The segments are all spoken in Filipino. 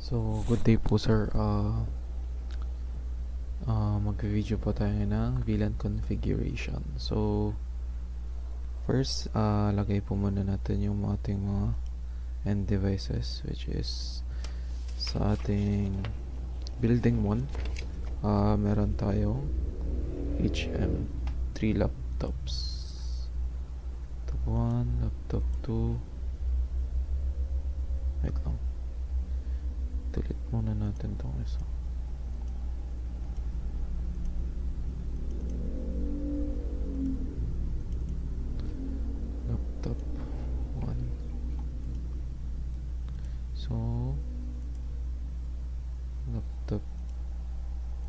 So, good day po sir. Mag-video po tayo ng VLAN configuration. So, first, lagay po muna natin yung ating mga end devices, which is sa ating building 1. Meron tayong HM3 laptops. Laptop 1, laptop 2. Wait lang. Tulit muna natin itong isa. Laptop 1. So, laptop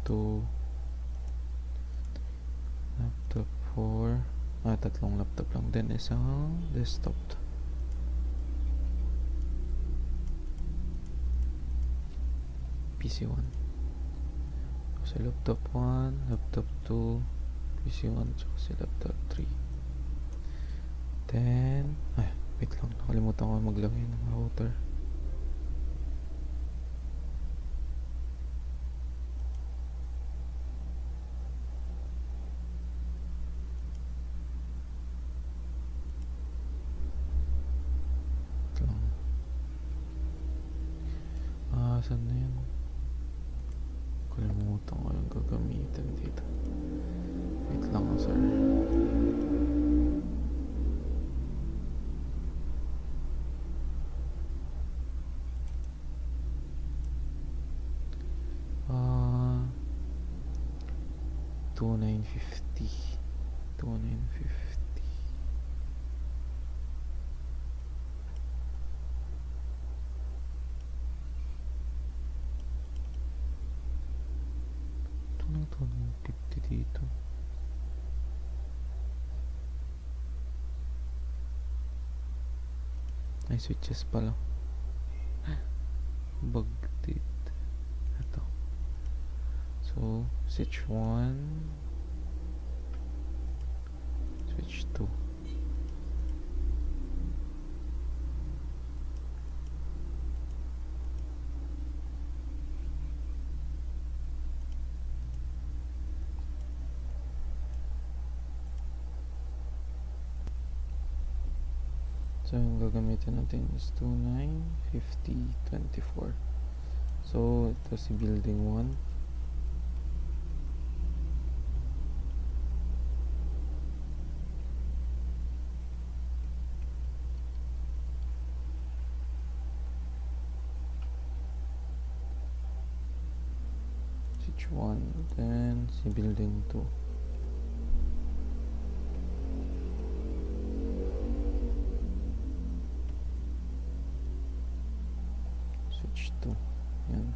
2. Laptop 4. Tatlong laptop lang din. Isang desktop. PC1. So, laptop 1, laptop 2, PC1, tsaka si laptop 3. Then, wait lang. Nakalimutan ko maglagay ng router. Wait lang. Saan na yun? Kalimutan ko yung gagamitin dito. Wait lang sir. Ah, 2950. 2950. Ito na 50 dito. Ay, switches pala. Bug date. Ito. So, switch 1. Switch 2. So, yung gagamitin natin is 295024. So, ito si building 1. Switch 1. Then, si building 2. Switch 2. Yan.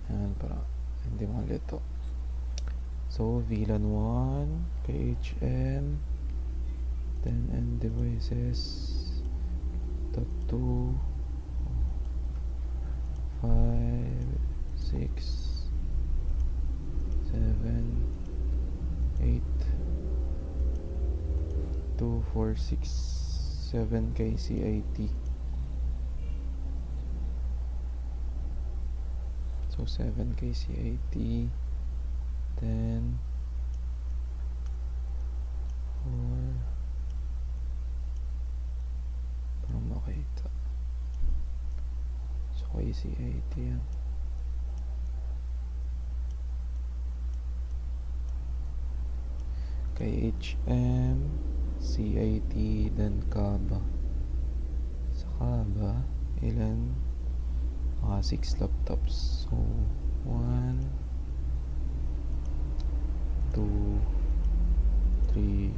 Yan, para hindi malito. So, VLAN 1, PHM, then end devices, top 2, 5, 6, 7, 8, 2, 4, 6, 7 KCIT. So 7 KCIT, then 4, parang makita. So KCIT yan. KHM, CIT, then KABA. Sa KABA, ilan? 6 laptops. So 1, 2, 3,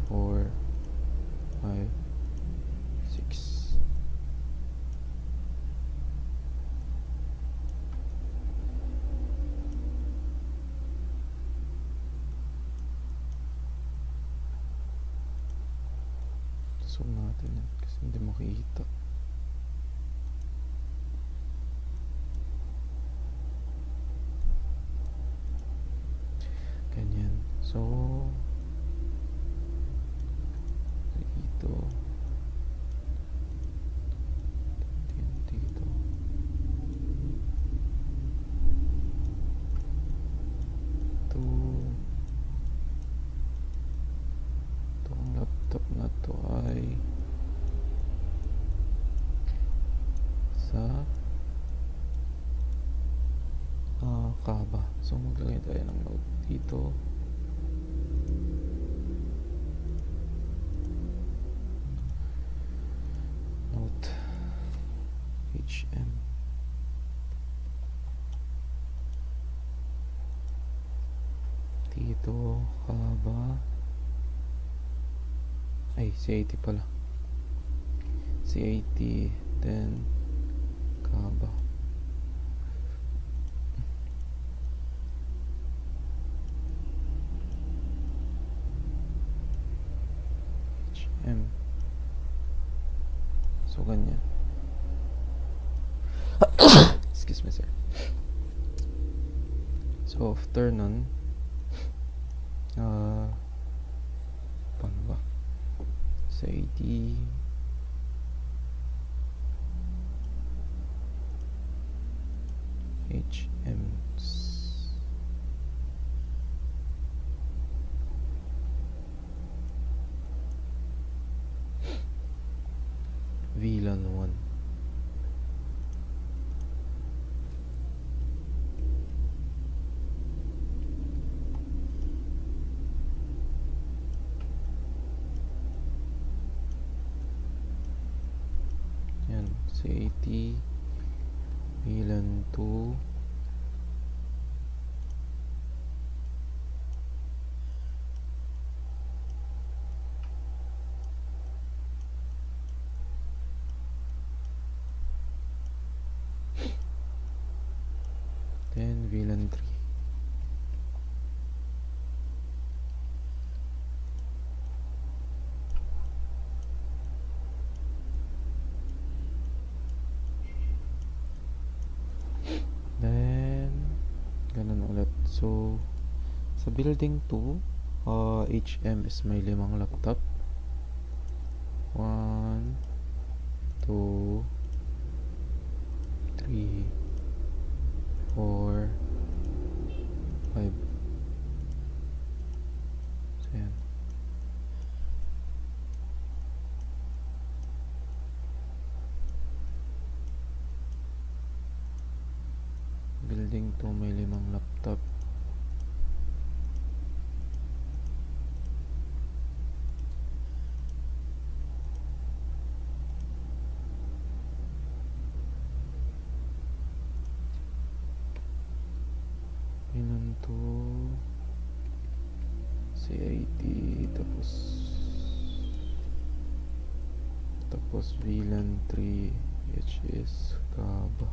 4, 5, 6. Zoom natin yan kasi hindi makikita. Ganyan. So, dito. Kaba. So maglagay tayo ng note dito. Note HM. Dito Kaba. Ay, CIT pala. CIT, then Kaba. HM. So, ganyan. Excuse me, sir. So, after nun, paano ba? CIT, HM, VLAN 1. Yan, CAT VLAN 2. Then VLAN 3. Then ganun ulit. So sa building 2, HM is may 5 laptop. 1, 2, 3, 4, 5. So yan. Building 2 may 5 laptop. Yun to CIT, tapos VLAN 3 which is Kaba.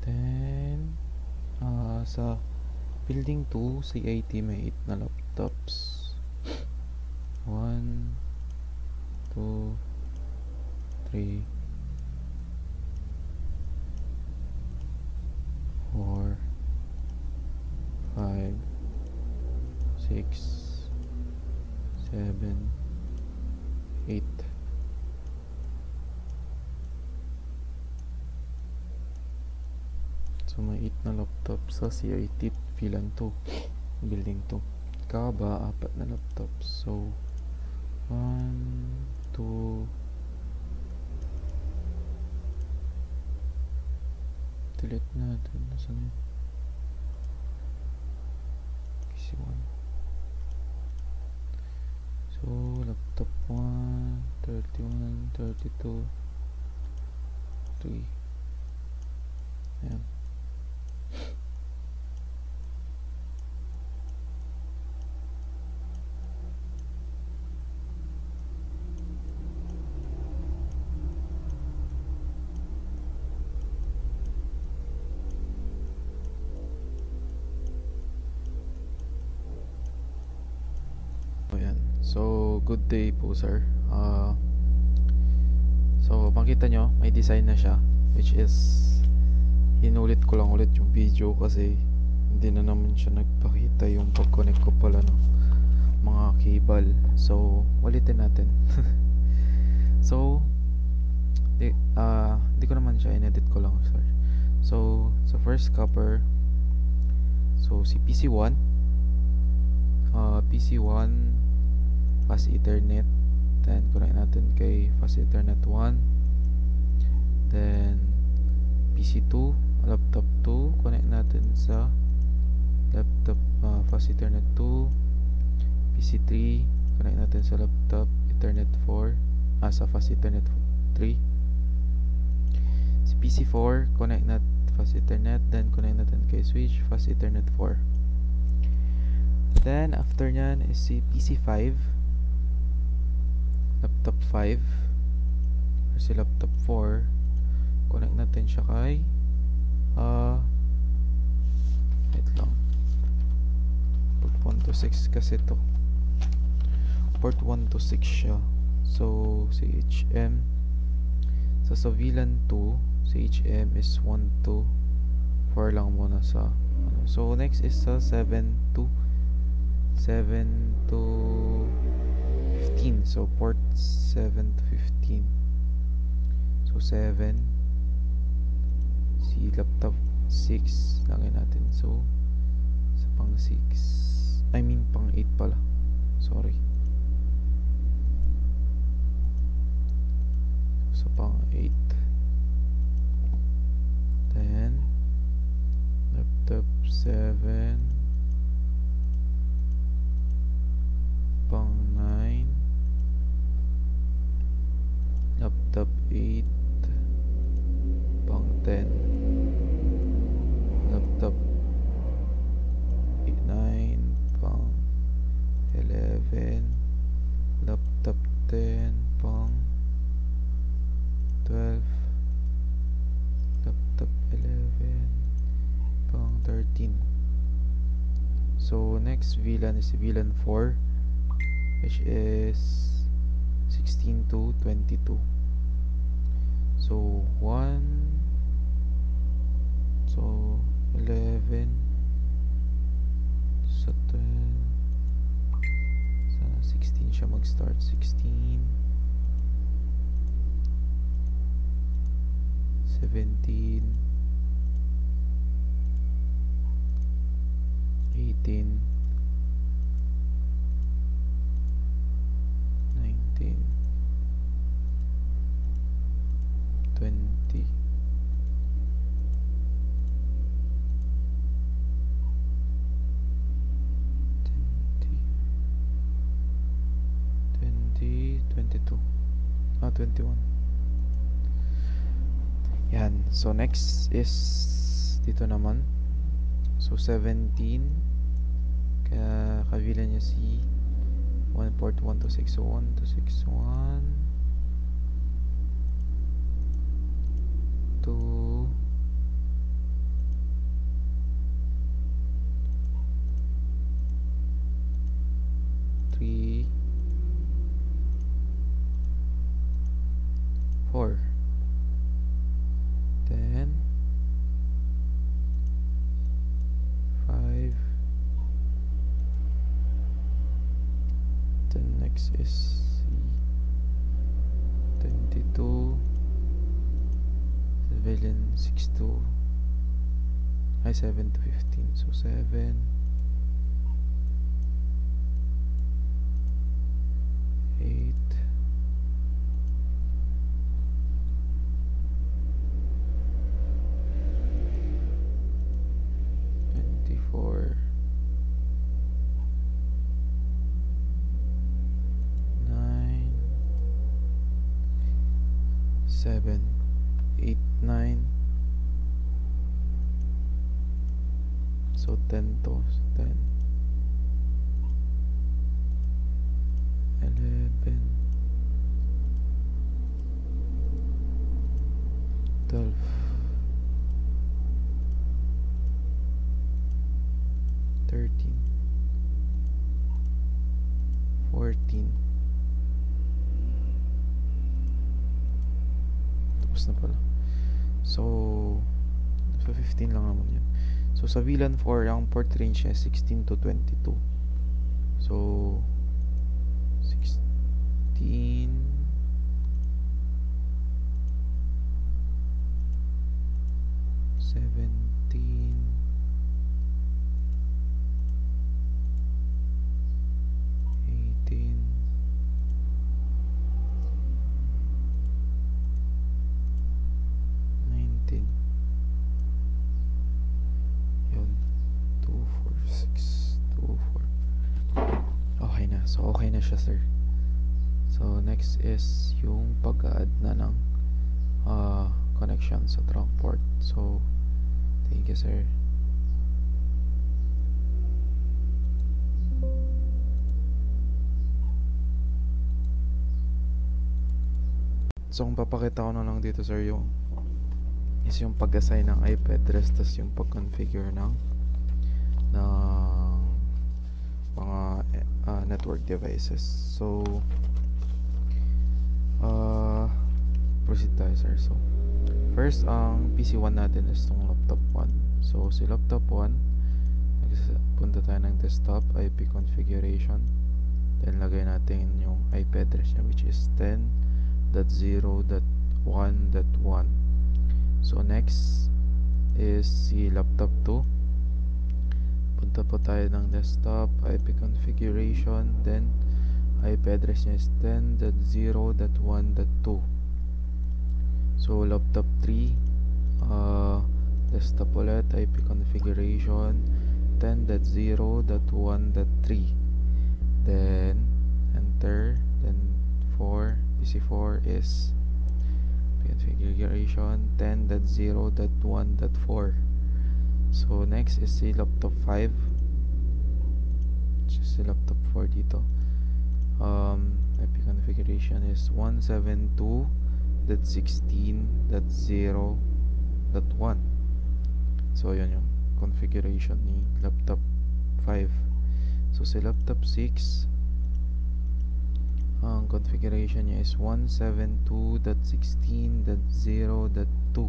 Then sa building 2 CIT may 8 na laptops. 1, 2, 3, 4, 5, 6, 7, 8. So may 8 na laptop sa CIT VLAN 2 building 2. Kaba 4 na laptops. So 1, 2, delete natin. Nasaan yun? PC1. So laptop 1, 31, 32, 3. Ayan. So, good day po sir. So, makita nyo, may design na siya, which is inulit ko lang ulit yung video kasi hindi na naman siya nagpakita yung pag-connect ko pala ng mga cable. So, ulitin natin. So, di ko naman siya inedit ko lang sir. So, sa first copper, so si PC1 Fast Ethernet. Then connect natin kay Fast Ethernet 1. Then PC2, laptop 2, connect natin sa laptop Fast Ethernet 2. PC3, connect natin sa laptop Ethernet 4, sa Fast Ethernet 3. Si PC4, connect natin Fast Ethernet, then connect natin kay switch Fast Ethernet 4. Then after nyan is si PC5, laptop 5, or si laptop 4, connect natin siya kay wait lang, port 1 to 6 kasi to, port 1 to 6 siya. So CHM sa VLAN 2, CHM is 1 to 4 lang muna sa so next is sa 7 to 15. So port 7 to 15. So 7, si laptop 6 lagay natin. So sa pang 6, I mean pang 8 pala, sorry. So pang 8. Then laptop 7, pang 9, laptop 8, pang 10, laptop 9, pang 11, laptop 10, pang 12, laptop 11, pang 13. So next VLAN is VLAN 4, which is 16 to 22. So 1, so 11, sa 12, sa 16 siya mag-start, 16, 17, 18, 19, 20, 22, 21. Yan. So next is dito naman. So 17, kaya kabila niya si 1 port 1 to 6. So 1 to 6, 1, 2, 3, 4. Then 5. Then next is 22, civilian 6 to 7 to 15. So 7, 8, 24, 9, 7, 8, 9. So 10 to 10, 11, 12, 13, 14. Tapos na pala. So 15 lang naman yan. So sa VLAN 4, ang port range niya 16 to 22. So 16, 17, 18, So okay na siya, sir. So next is yung pag-add na ng connection sa trunk port. So thank you, sir. So kung papakita ko na lang dito, sir, yung pag-assign ng IP address, tas yung pag-configure ng mga network devices. So proceed tayo, sir. So first, ang PC1 natin is tong laptop 1. So si laptop 1, punta tayo ng desktop, IP configuration, then lagay natin yung IP address niya, which is 10.0.1.1. So next is si laptop 2. Punta po tayo ng desktop, IP configuration, then IP address niya is 10.0.1.2. So laptop 3, desktop ulit, IP configuration 10.0.1.3. Then enter, then 4, PC4 is configuration 10.0.1.4. So next is si laptop 5, which is si laptop 4 dito. IP configuration is 172.16.0.1. So yun yung configuration ni laptop 5. So si laptop 6, ang configuration niya is 172.16.0.2.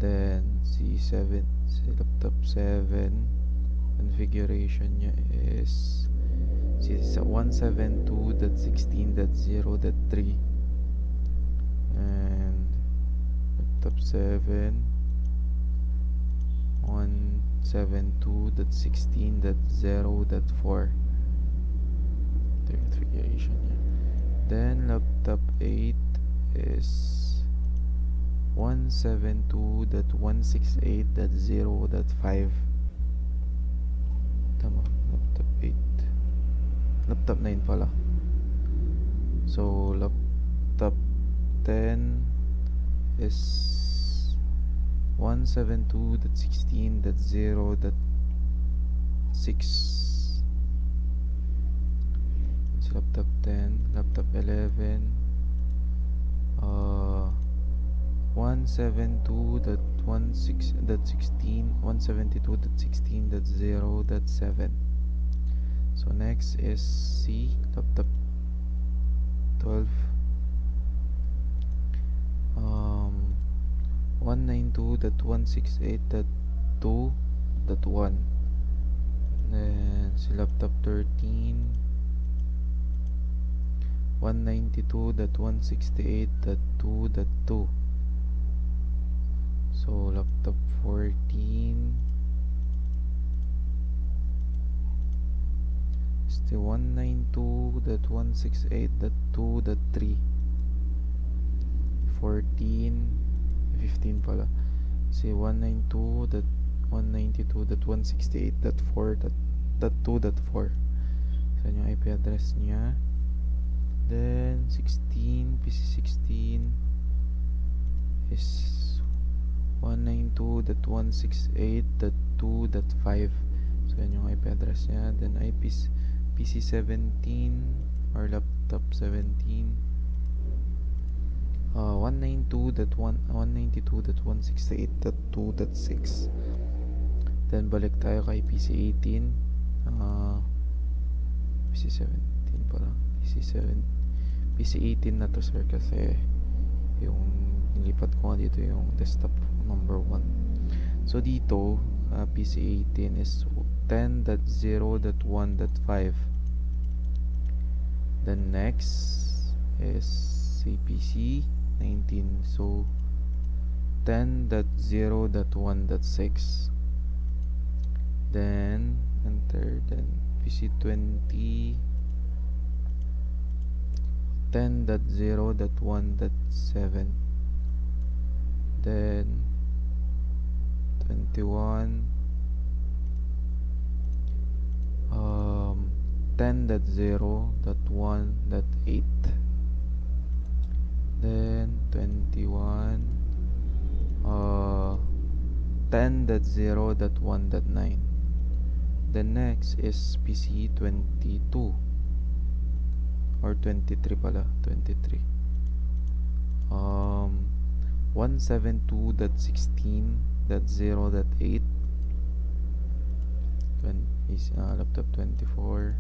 Then si laptop 7, configuration niya is 172.16.0.3. and laptop 7 172.16.0.4 configuration niya. Then laptop 8 is 172.168.0.5. Tama, laptop 8. Laptop 9 pala. So laptop 10 is 172.16.0.6. Laptop 10, laptop 11, 172.16.0.7. So next is C, laptop 12, 192.168.2.1. Then si laptop 13, 192.168.2.2. So laptop 14 is the 192.168.2.3. 15 pala. Si 192.168.4.2.4. So yung IP address niya. Then 16, PC16 is 192.168.2.5. So yan yung IP address niya. Then PC17 or laptop 17, 192.168.2.6. Then balik tayo kay PC18, PC17 pala, PC18 na to, sir, kasi yung nilipat ko nga dito yung desktop number 1. So dito PC18 is 10.0.1.5. Then next is PC19, so 10.0.1.6. Then enter, then PC20 10.0.1.7. Then 21 10.0.1.8, then 21 10.0.1.9. The next is PC 22 or 23 pala, 23. 172.16.0.8, laptop 24.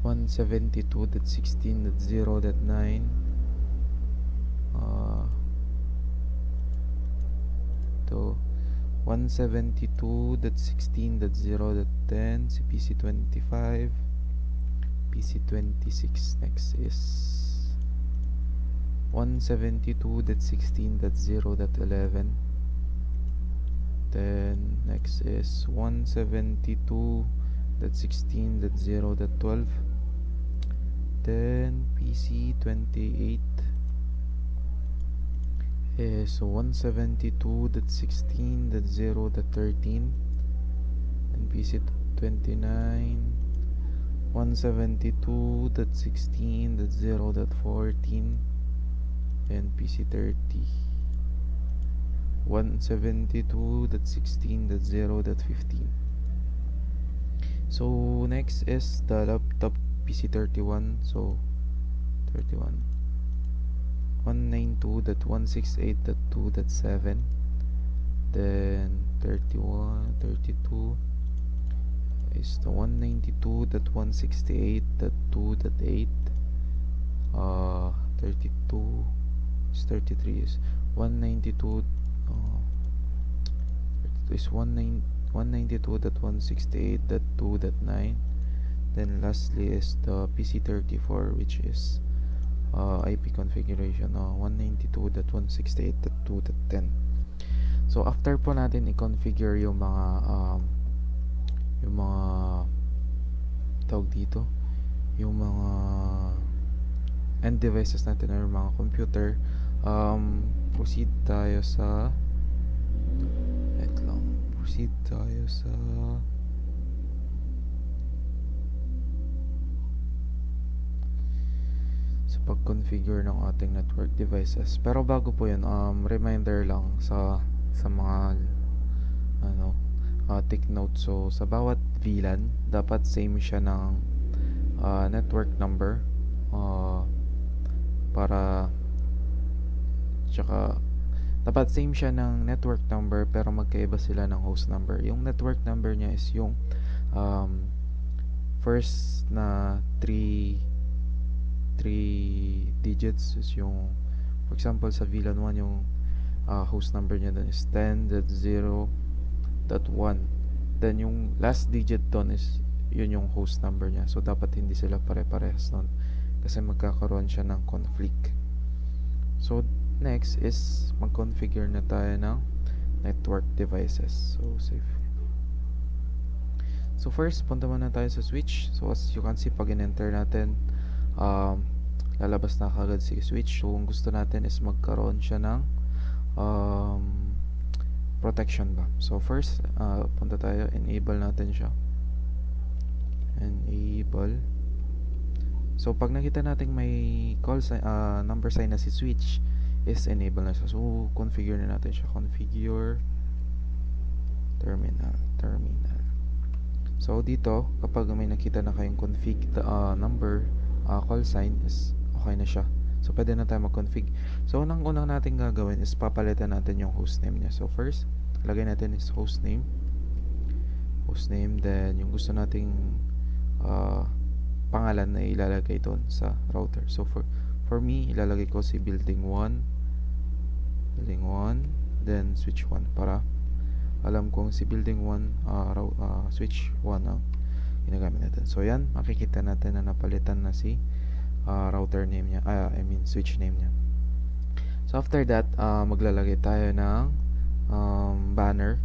172.16.0.9, to 172.16.0.10 si PC25. PC26 next is 172.16.0.11. Then next is 172.16.0.12. Then PC28 is 172.16.0.13, and PC29 172.16.0.14, and PC30 172.16.0.15. So next is the laptop PC31. So 31 192.168.2.7, then 32 is the 192.168.2.8, 32 is 33 is 192 is 192.168.2.9. Then lastly is the PC34, which is IP configuration 192.168.2.10. So after po natin i-configure yung mga tawag dito, yung mga end devices natin or mga computer, proceed tayo sa pag-configure ng ating network devices. Pero bago po yun, reminder lang sa mga take note. So sa bawat VLAN dapat same siya ng network number, tsaka dapat same siya ng network number pero magkaiba sila ng host number. Yung network number niya is yung first na 3 digits is yung, for example sa VLAN 1 yung host number niya dun is 10.0.1, then yung last digit dun is yun yung host number niya. So dapat hindi sila pare-parehas nun kasi magkakaroon siya ng conflict. So next is mag-configure na tayo ng network devices. So save. So first, punta muna tayo sa switch. So as you can see, pag in-enter natin, lalabas na kagad si switch. So kung gusto natin is magkaroon siya ng protection ba. So first, punta tayo, enable natin siya. Enable. So pag nakita natin may number sign na si switch, is enable na siya. So configure na natin siya. Configure terminal. So dito, kapag may nakita na kayong config number call sign, is okay na siya. So pwede na tayo mag-config. So unang natin gagawin is papalitan natin yung hostname niya. So first, lagay natin is hostname, then yung gusto nating pangalan na ilalagay doon sa router. So for me, ilalagay ko si building 1, then switch 1 para alam kong si building 1 switch 1 ang ginagamit natin. So yan, makikita natin na napalitan na si router name niya, switch name niya. So after that, maglalagay tayo ng banner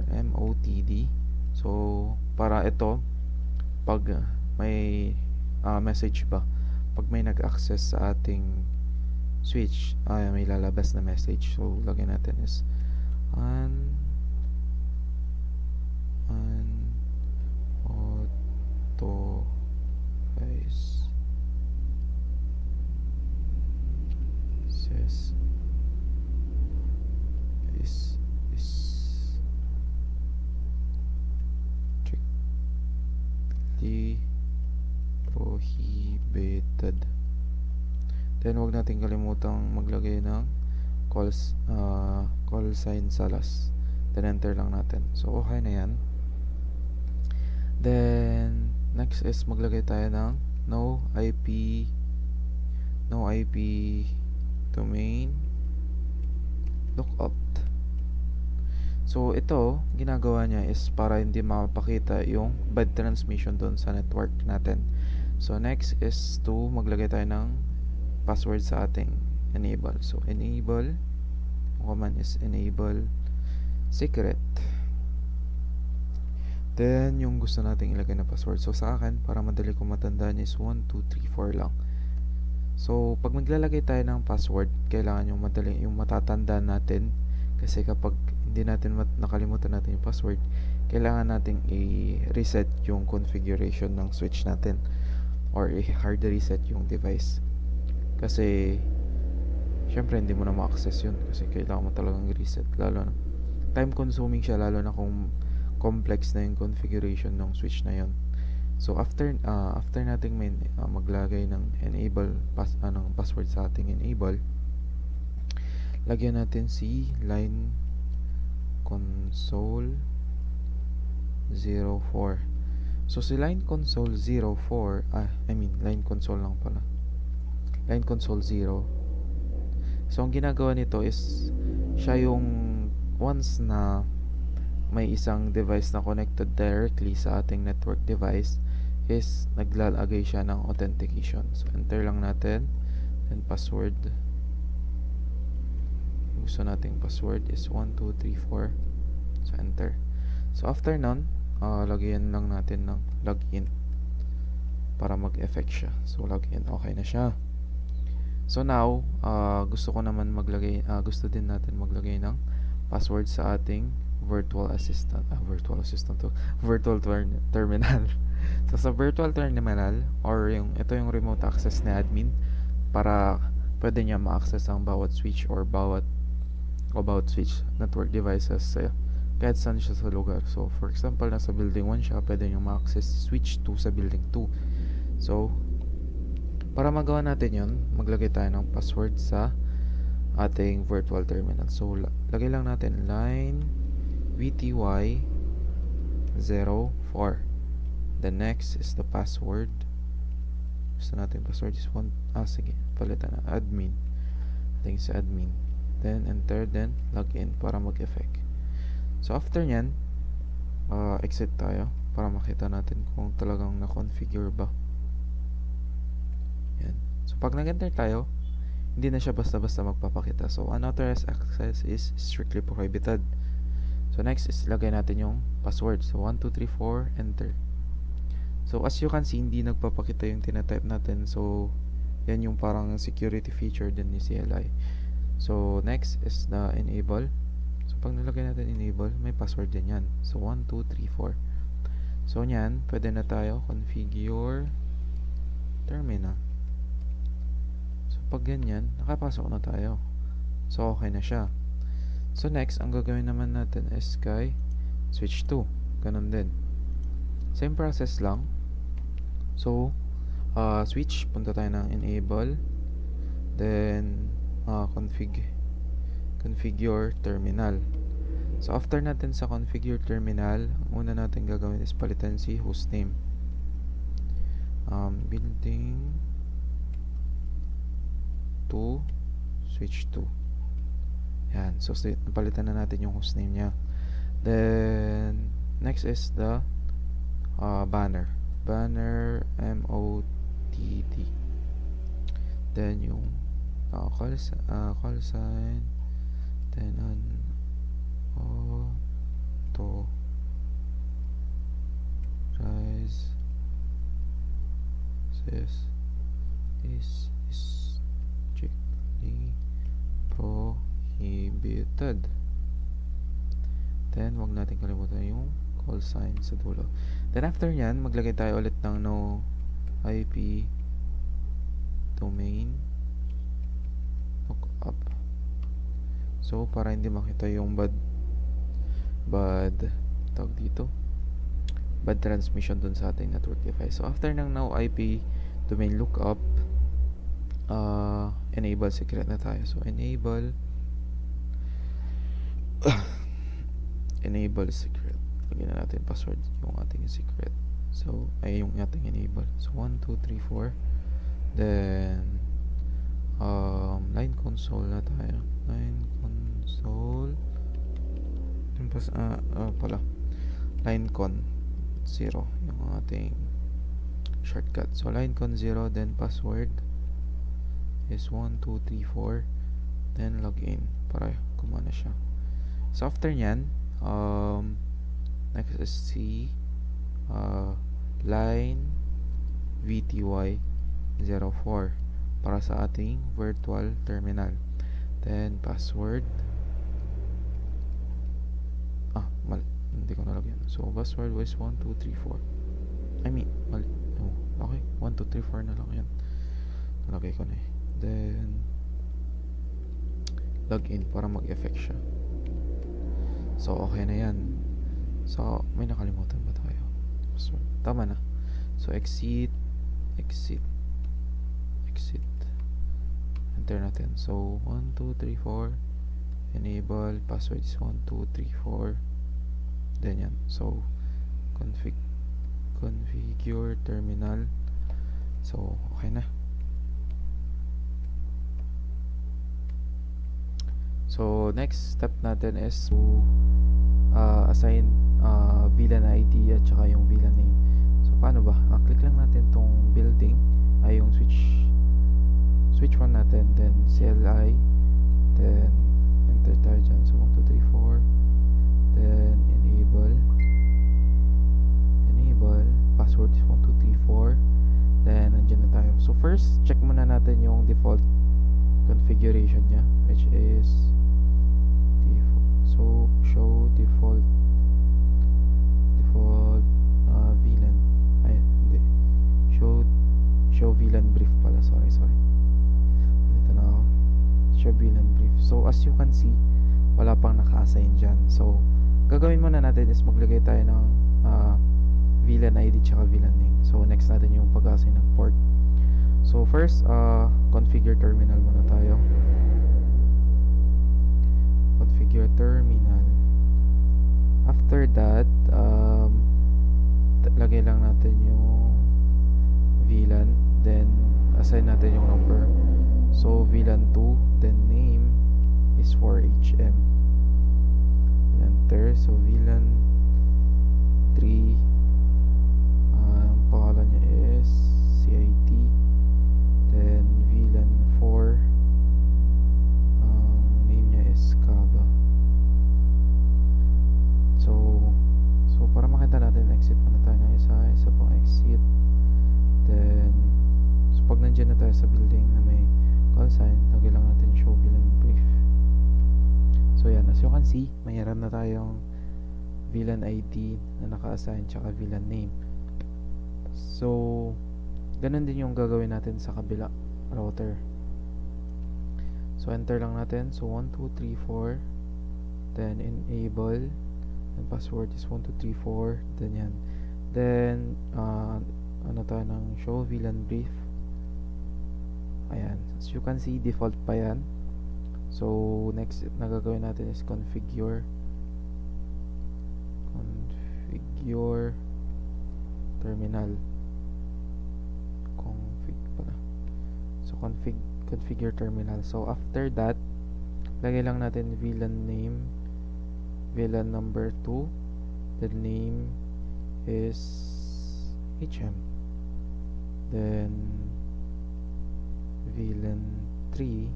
MOTD. So para ito, pag may message ba, pag may nag-access sa ating switch, may lalabas na message. So lagyan natin is Then wag natin kalimutang maglagay ng call sign sa last. Then enter lang natin. So okay na yan. Then next is maglagay tayo ng no IP domain lookup. So ito, ginagawa niya is para hindi mapakita yung bad transmission doon sa network natin. So next is to maglagay tayo ng password sa ating enable. So enable, command is enable secret. Then yung gusto nating ilagay na password. So sa akin, para madali kong matandaan is 1234 lang. So pag maglalagay tayo ng password, kailangan yung madali yung matatandaan natin, kasi kapag hindi natin nakalimutan natin yung password, kailangan nating i-reset yung configuration ng switch natin or i-hard reset yung device. Kasi syempre hindi mo na ma-access yun kasi kailangan mo talagang i-reset, lalo na time consuming siya, lalo na kung complex na yung configuration ng switch na yun. So after nating maglagay ng enable password sa ating enable, lagyan natin si line console 04. So si line console 04, line console lang pala, line console 0. So ang ginagawa nito is siya yung once na may isang device na connected directly sa ating network device, is naglalagay siya ng authentication. So enter lang natin, then password, gusto nating password is 1234. So enter. So after nun, lagyan lang natin ng login para mag-effect siya. So login, okay na siya. So now, gusto din natin maglagay ng password sa ating virtual terminal. So sa virtual terminal, or ito yung remote access na admin, para pwede niya ma-access ang bawat switch or bawat switch network devices kahit saan siya sa lugar. So for example, nasa building 1 siya, pwede niya ma-access switch 2 sa building 2. So para magawa natin yun, maglagay tayo ng password sa ating virtual terminal. So lagay lang natin line VTY 04. The next is the password. Gusto natin password is sige, palitan na admin. I think it's admin. Then enter, then login para mag-effect. So after nyan, exit tayo para makita natin kung talagang na-configure ba. Yan. So pag nag-enter tayo, hindi na siya basta-basta magpapakita. So unauthorized access is strictly prohibited. So next is lagay natin yung password. So 1234, enter. So as you can see, hindi nagpapakita yung tinatype natin. So yan yung parang security feature din ni CLI. So next is the enable. So pag nalagay natin enable, may password din yan. So 1234. So nyan, pwede na tayo configure terminal. So pag ganyan, nakapasok na tayo. So okay na siya. So next, ang gagawin naman natin is kay switch 2. Ganun din. Same process lang. So switch, punta tayo ng enable, then configure terminal. So after natin sa configure terminal, ang una natin gagawin is palitan si hostname. Building 2 switch 2. Yan. So napalitan na natin yung hostname niya. Then next is the banner MOTD. Then yung call sign, then rise says this is strictly prohibited. Then wag natin kalimutan yung call sign sa dulo. Then after nyan, maglagay tayo ulit ng no IP domain lookup. So para hindi makita yung bad transmission dun sa ating network device. So after ng no IP domain lookup, enable secret na tayo. So enable enable secret. Lagyan na natin password yung ating secret. So ay yung ating enable. So 1 2 3 4. Then line console na tayo. Line console. Yung pala. Line con 0 yung ating shortcut. So line con 0, then password is 1 2 3 4, then login para kumana siya. So after nyan, next is C line VTY 04 para sa ating virtual terminal. Then password hindi ko nalagyan. So password was 1 2 3 4. I mean, okay, 1 2 3 4 na lang yan. Nalagay ko na eh. Then login para mag-effect siya. So okay na yan. So may nakalimutan ba tayo? So, tama na. So exit. Enter natin. So 1 2 3 4. Enable. Password is 1 2 3 4. Then yan. So configure terminal. So okay na. So next step natin is to assign VLAN ID at saka yung VLAN name. So paano ba? Click lang natin tong building ay yung switch 1 natin, then CLI, then enter tayo dyan. So 1 2 3 4, then enable, password is 1 2 3 4, then andyan na tayo. So first check muna natin yung default configuration nya, which is default. So show default VLAN, ay hindi, show VLAN brief pala, sorry dito na ako, show VLAN brief. So as you can see, wala pang naka-assign dyan. So gagawin muna natin is maglagay tayo ng VLAN ID tsaka VLAN name. So next natin yung pag-assign ng port. So first, configure terminal muna tayo. Configure terminal. After that, lagay lang natin yung VLAN, then assign natin yung number. So VLAN 2, then name is 4HM. Enter. So VLAN 3, ang pangalan niya is CIT. Then VLAN 4, name niya is Kaba. So para makita natin, exit muna tayo ng isa pang exit. Then so pag nandiyan na tayo sa building na may call sign, lagay lang natin show VLAN brief. So yan, as you can see, mayroon na tayong VLAN ID na naka-assign tsaka VLAN name. So ganun din yung gagawin natin sa kabila router. So enter lang natin. So 1 2 3 4, then enable, and password is 1 2 3 4, then yan. Then ano tayo ng show VLAN brief. Ayan, as you can see, default pa yan. So next na gagawin natin is configure terminal. So configure terminal. So after that, lagay lang natin VLAN name, VLAN number 2, the name is HM, then VLAN 3,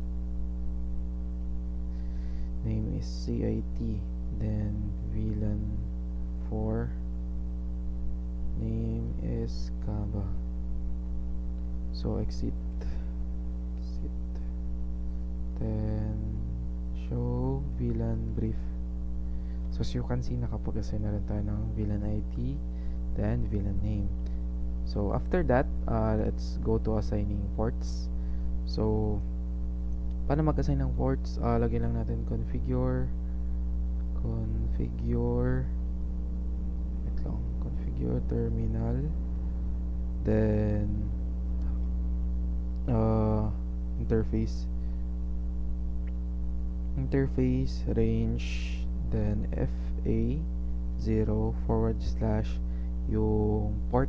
name is CIT, then VLAN 4, name is Kaba. So exit, then show VLAN brief. So as you can see, nakapag-assign na rin tayo ng VLAN ID, then VLAN name. So after that, let's go to assigning ports. So paano mag-assign ng ports? Lagyan lang natin configure terminal, then interface range, then FA0 / yung port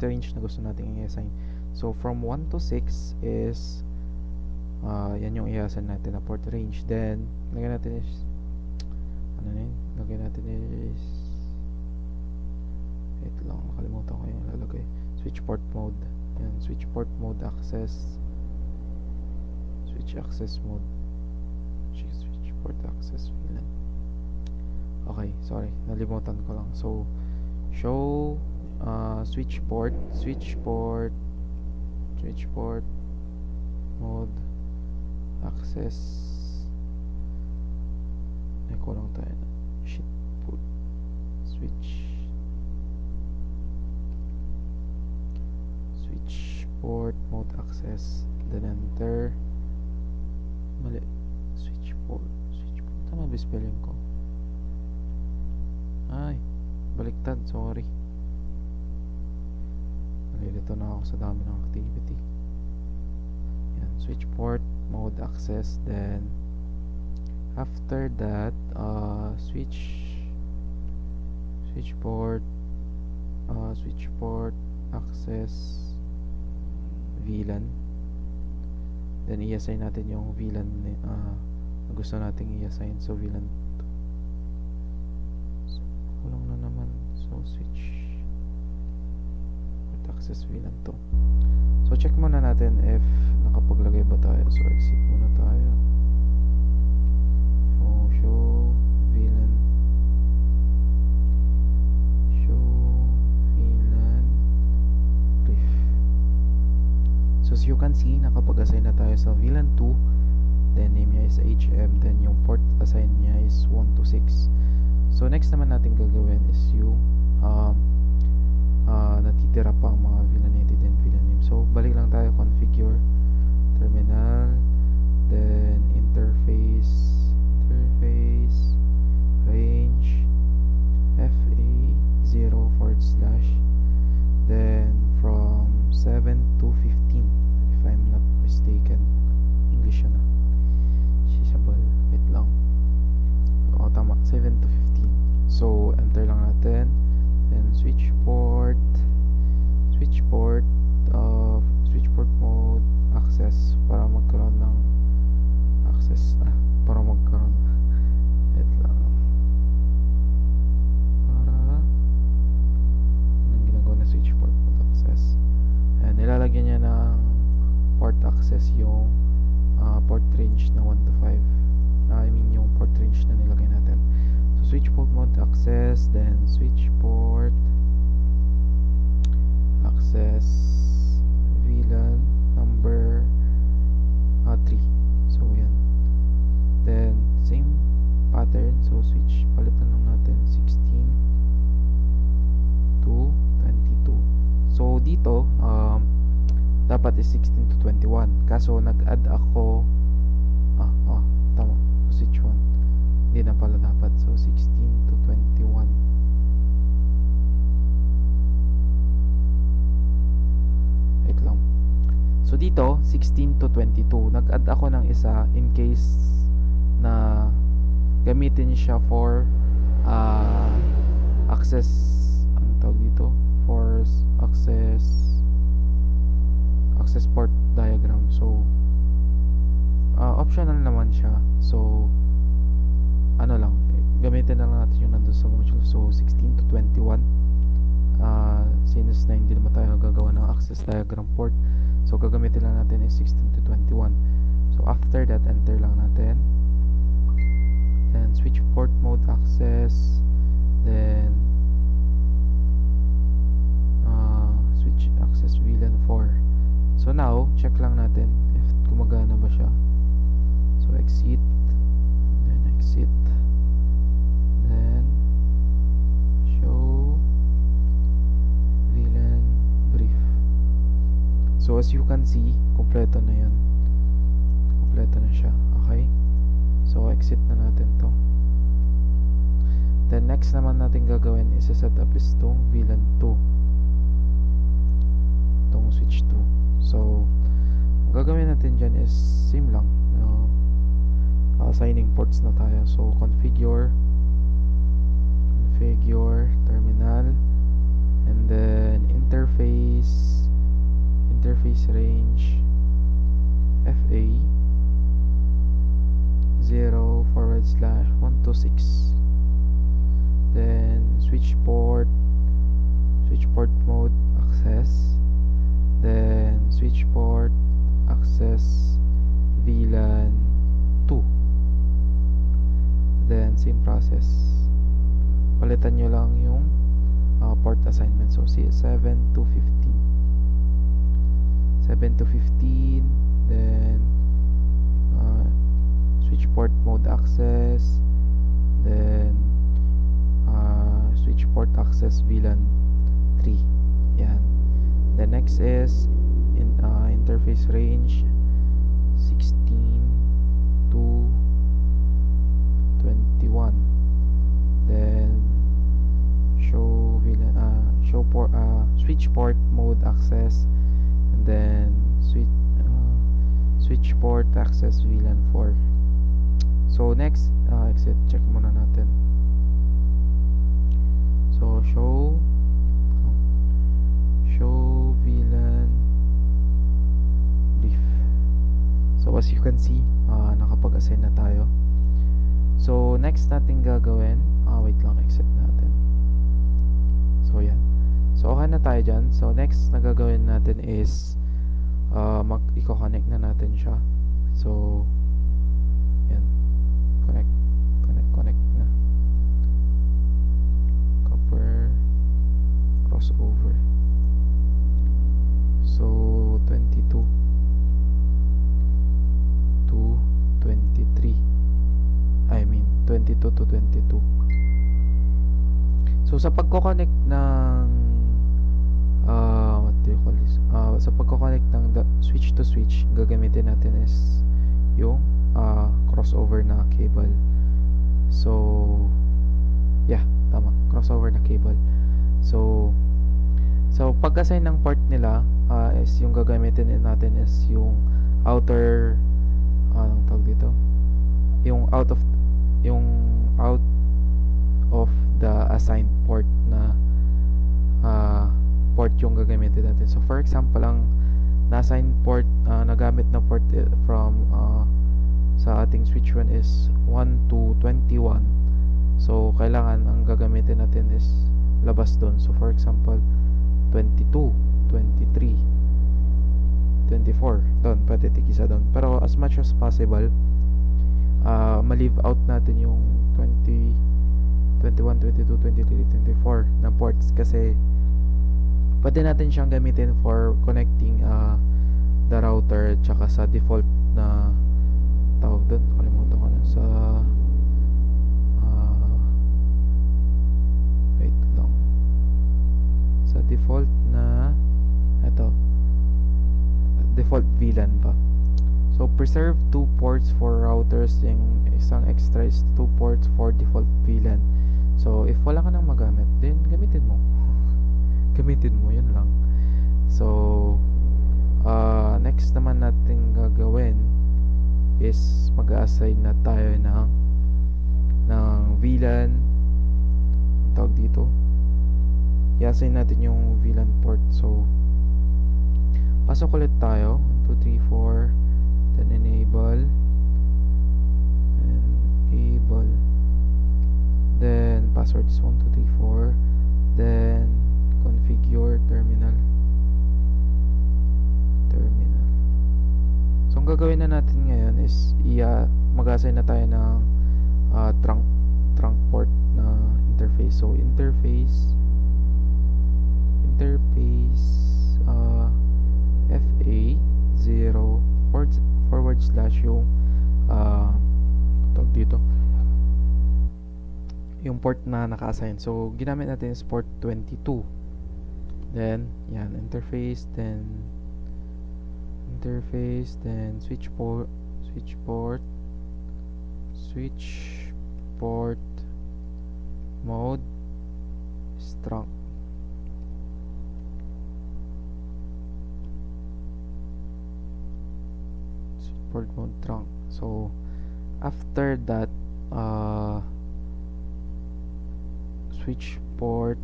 range na gusto nating i-assign. So from 1 to 6 is yan yung i-assign natin na port range. Then lagyan natin is wait lang, nakalimutan ko yung lalagay. Switch port mode. Yan, switch port mode access. Switch access mode. Switch port access VLAN. Okay, sorry, nalimutan ko lang. So show switch port mode access. Ay, kulang tayo na shit put switch port mode access, then enter. Mali, switch port tama ba spelling ko? Ay, baliktad, sorry. Nalilito na ako sa dami ng activity. Yan, switch port mode access, then after that switch port access VLAN, then i-assign natin yung VLAN na gusto nating i-assign. So VLAN so, kulang na naman. So switch port access VLAN to. So check muna natin if nakapaglagay ba tayo. So exit muna tayo. So show VLAN brief. So as you can see, nakapag-assign na tayo sa VLAN 2, then name niya is HM, then yung port assign niya is 1 to 6. So next naman natin gagawin is yung natitira pa ang mga VLAN ID and VLAN name. So balik lang tayo, configure terminal, then interface range FA0 / then from 7 to 15 if I'm not mistaken. English yun Shishabal, wait lang. Tama, 7 to 15. So enter lang natin, then switch port mode access para magkaroon ng access wait lang, para anong ginagawa na switch port mode access. And nilalagyan niya ng port access yung port range na 1 to 5. Yung port range na nilagay natin. So switch port mode access, then switch port access VLAN number 3. So yan. Then same pattern. So switch, palitan lang natin 16 to 22. So dito dapat is 16 to 21. Kaso nag-add ako tama. Switch 1. Hindi na pala dapat. So 16 to 21. Wait lang. So dito 16 to 22. Nag-add ako ng isa in case na gamitin siya for access, ang tawag dito, for access port diagram. So optional naman siya. So ano lang, gamitin na lang natin yung nandun sa module. So 16 to 21 since na hindi naman tayo gagawa ng access diagram port, so gagamitin lang natin is 16 to 21. So after that, enter lang natin, then switch port mode access, then switch access VLAN 4. So now check lang natin if gumagana ba siya. So exit, then show VLAN brief. So as you can see, kompleto na yan. Kompleto na siya. Okay? So exit na natin to. Then next naman natin gagawin is set up is tong VLAN 2. Tong switch 2. So gagawin natin dyan is same lang, assigning ports na tayo. So configure terminal, and then interface range FA 0/126, then switch port mode access, then switch port access VLAN 2, then same process, palitan nyo lang yung port assignment. So 7 to 15, then switch port mode access, then switch port access VLAN 3. Yan. The next is interface range 16 to 21, then switch port mode access, and then switch port access VLAN 4. So next, exit check muna natin. So show VLAN brief. So as you can see, nakapag-assign na tayo. So next natin gagawin, wait lang, exit natin. So yan. So okay na tayo dyan. So next na gagawin natin is i-connect na natin siya. So yan, connect na, copper crossover. So 22 to 23, I mean 22 to 22. So sa pagko-connect ng what do you call this? Sa pagko-connect ng switch to switch, gagamitin natin is yung crossover na cable. So yeah, tama, crossover na cable. So pag-assign ng port nila, is yung gagamitin natin is yung outer, anong tawag dito? Yung out of the assigned port na port yung gagamitin natin. So for example, ang na-assign port, nagamit na port from sa ating switch 1 is 1 to 21. So kailangan ang gagamitin natin is labas doon. So for example, 22, 23, 24, doon pwede tigisa doon. Pero as much as possible, ma-leave out natin yung 20, 21, 22, 23, 24 na ports, kasi pwede natin siyang gamitin for connecting the router tsaka sa default na tawag doon, kalimutan ko na, sa wait lang, sa default na default VLAN pa. So preserve 2 ports for routers, yung isang extra is 2 ports for default VLAN. So if wala ka nang magamit, then gamitin mo, yun lang. So next naman natin gagawin is mag-assign na tayo ng VLAN, ang tawag dito, i-assign natin yung VLAN port. So pasok ulit tayo, 1, 2, 3, 4, then enable, then password is 1, 2, 3, 4, then configure terminal. So ang gagawin na natin ngayon is mag-assign na tayo ng trunk port na interface. So interface FA 0 / yung tawag dito, yung port na naka-assign. So ginamit natin is port 22. Then yan, interface, then switch port mode is trunk. switchboard mode trunk. So after that, switchboard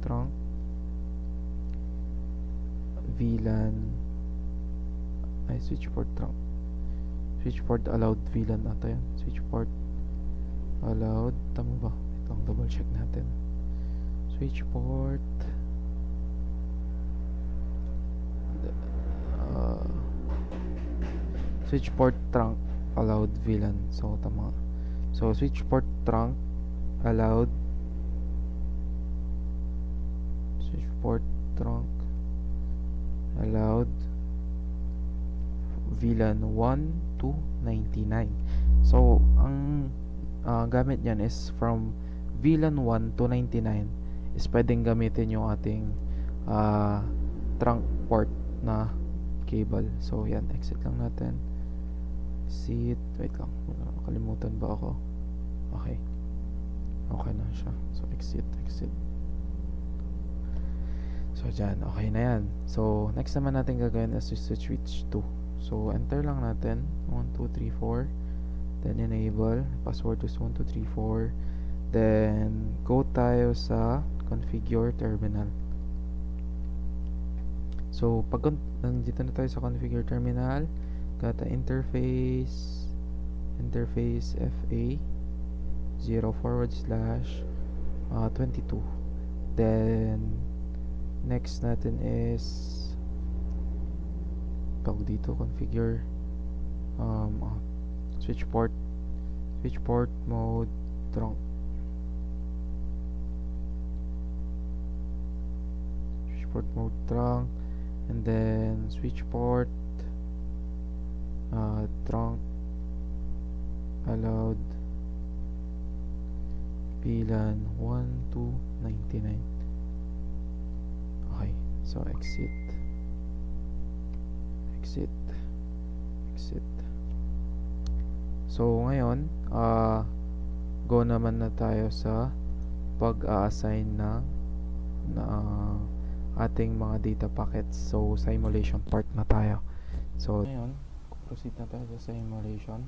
trunk, VLAN, ay switchboard trunk, switchboard allowed VLAN ata yan, switchboard allowed, tama ba? Ito, double check natin. Switchboard switchboard trunk allowed VLAN, so tama. So switchboard trunk allowed, switchboard trunk allowed VLAN 1 to 99. So ang gamit niyan is from VLAN 1 to 99 is pwedeng gamitin yung ating trunk port na cable. So yan, exit lang natin. Exit, wait lang, kalimutan ba ako? Okay na siya. So exit. So dyan, okay na yan. So next naman natin gagawin is switch to. So enter lang natin 1 2 3 4, then enable, password is 1 2 3 4, then go tayo sa configure terminal. So pag nandito na tayo sa configure terminal, gata interface FA 0/22. Then next natin is tawag dito, configure switchboard mode trunk, and then switchboard trunk allowed VLAN 1 to 99. Okay, so exit. So ngayon go naman na tayo sa pag-a-assign na ating mga data packets. So simulation part na tayo. So ngayon proceed na tayo sa simulation.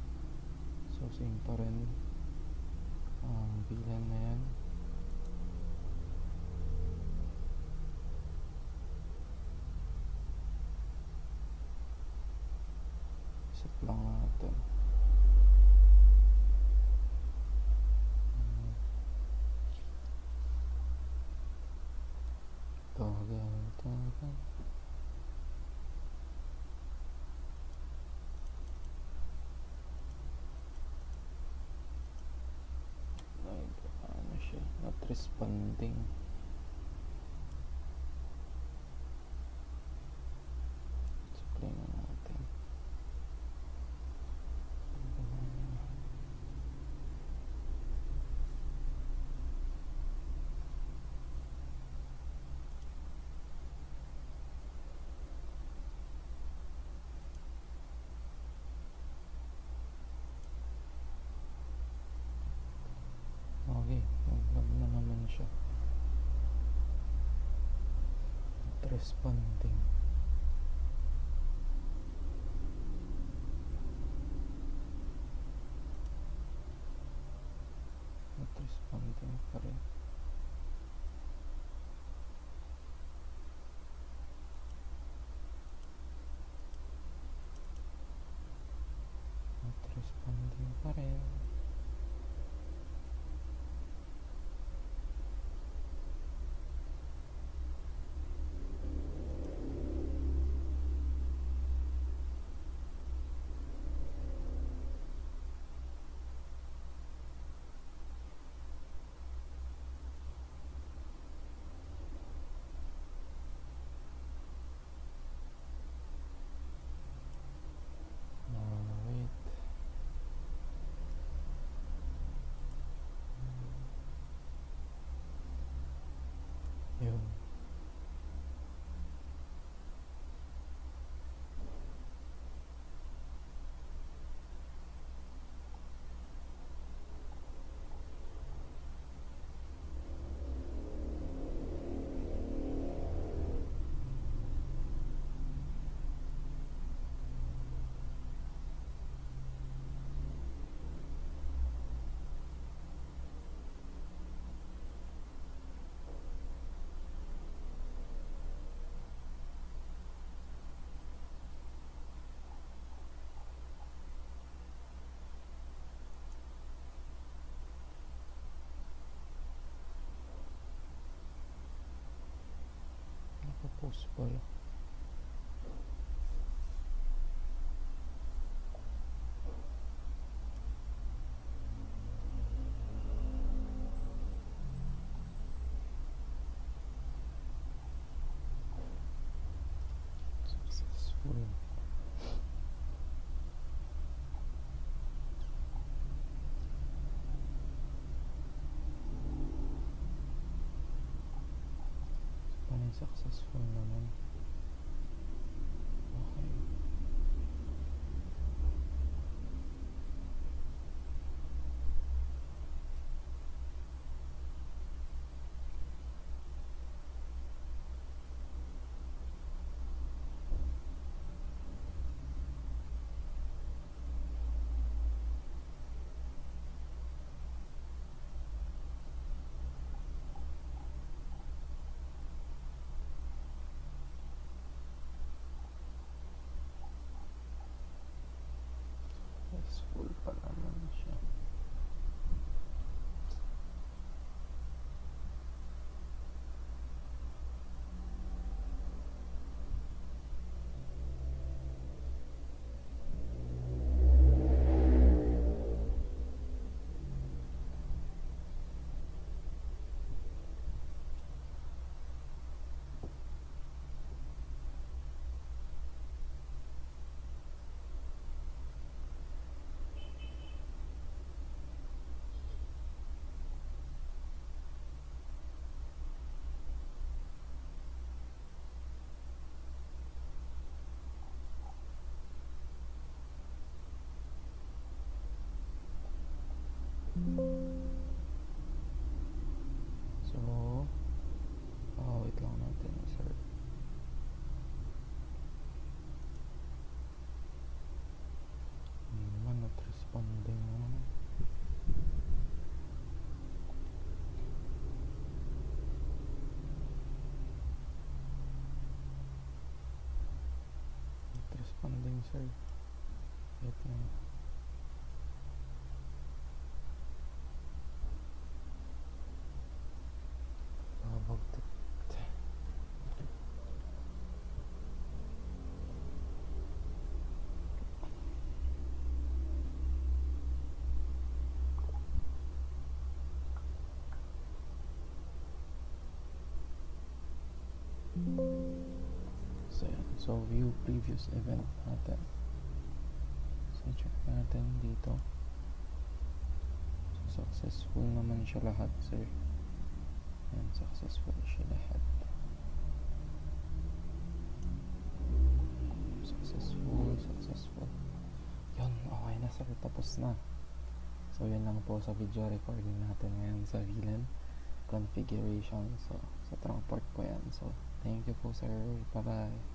So same pa rin VLAN na yan. Set lang natin. Tagal. Ano siya? Not responding. Supply na natin. Okay, nag-log na naman siya. Not responding. Not responding pa rin. Not responding pa rin. Wait. Successful. Successful. Paano successful naman? Okay. Successful pa naman siya. So, wait lang natin, sir. Hindi naman not responding. Not responding, sir. Wait lang. So, yan. So, view previous event natin. So, check natin dito. So, successful naman siya lahat, sir. Yan, successful siya lahat. Successful. Yun, okay na, sir. Tapos na. So, yan lang po sa video recording natin ngayon sa VLAN configuration. So, sa transport po yan. So, thank you po, sir. Bye-bye.